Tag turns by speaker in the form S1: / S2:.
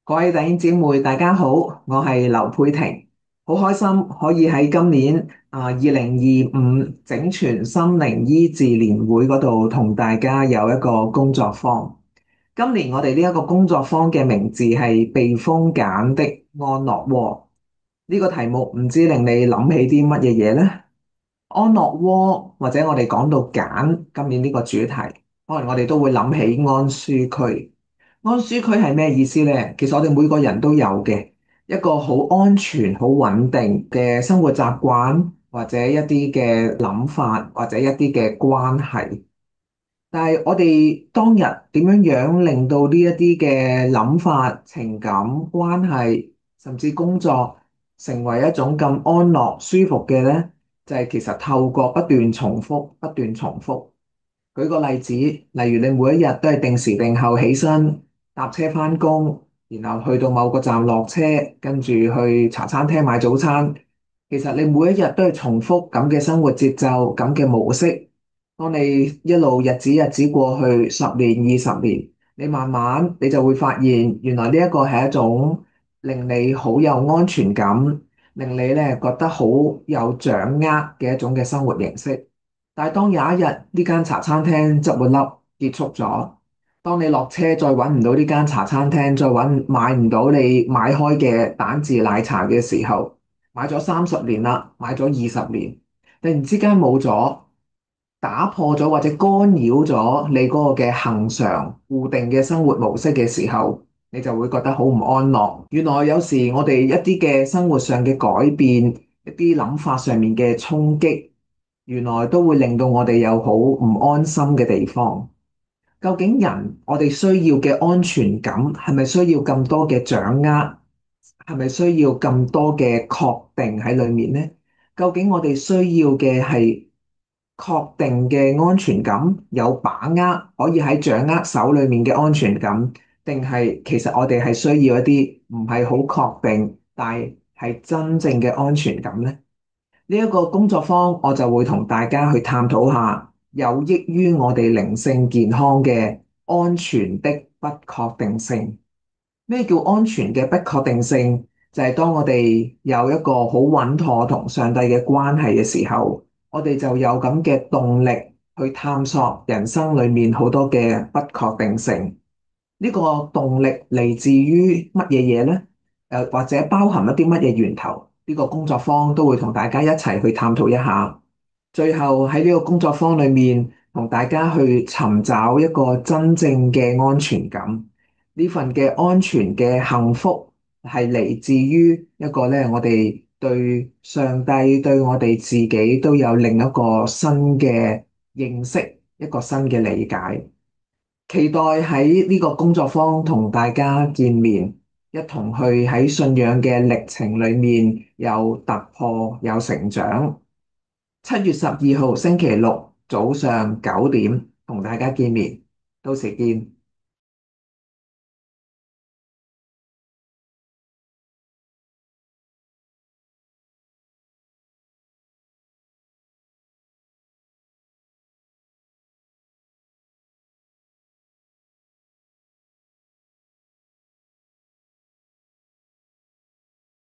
S1: 各位弟兄姊妹，大家好，我係劉佩婷，好開心可以喺今年2025整全心靈醫治年會嗰度同大家有一個工作坊。今年我哋呢一個工作坊嘅名字係避風揀的安樂窩。呢個題目唔知令你諗起啲乜嘢嘢呢？安樂窩或者我哋講到揀今年呢個主題，可能我哋都會諗起安舒區。安舒區係咩意思呢？其實我哋每個人都有嘅一個好安全、好穩定嘅生活習慣，或者一啲嘅諗法，或者一啲嘅關係。但係我哋當日點樣樣令到呢一啲嘅諗法、情感、關係，甚至工作，成為一種咁安樂、舒服嘅呢？就係其實透過不斷重複、不斷重複。舉個例子，例如你每一日都係定時定候起身搭車返工，然後去到某個站落車，跟住去茶餐廳買早餐。其實你每一日都係重複咁嘅生活節奏、咁嘅模式。當你一路日子過去10年、20年，你慢慢你就會發現，原來呢一個係一種令你好有安全感，令你咧覺得好有掌握嘅一種嘅生活形式。但係當有一日呢間茶餐廳執咗笠結束咗，當你落車再揾唔到呢間茶餐廳，再買唔到你買開嘅蛋治奶茶嘅時候，買咗30年啦，買咗20年，突然之間冇咗，打破咗或者干擾咗你嗰個嘅恆常固定嘅生活模式嘅時候，你就會覺得好唔安樂。原來有時我哋一啲嘅生活上嘅改變，一啲諗法上面嘅衝擊，原來都會令到我哋有好唔安心嘅地方。究竟我哋需要嘅安全感係咪需要咁多嘅掌握？係咪需要咁多嘅確定喺裏面呢？究竟我哋需要嘅係確定嘅安全感，有把握可以喺掌握手裏面嘅安全感，定係其實我哋係需要一啲唔係好確定，但係真正嘅安全感呢？呢一個工作坊，我就會同大家去探討下有益於我哋靈性健康嘅安全的不確定性。咩叫安全嘅不確定性？就係當我哋有一個好穩妥同上帝嘅關係嘅時候，我哋就有咁嘅動力去探索人生裏面好多嘅不確定性。呢個動力嚟自於乜嘢嘢呢？或者包含一啲乜嘢源頭？呢個工作坊都會同大家一齊去探討一下。最後喺呢個工作坊裏面，同大家去尋找一個真正嘅安全感。呢份嘅安全嘅幸福係嚟自於一個咧，我哋對上帝、對我哋自己都有另一個新嘅認識，一個新嘅理解。期待喺呢個工作坊同大家見面，一同去喺信仰嘅歷程裏面有突破、有成長。7月12號星期六早上9點同大家見面，到時見。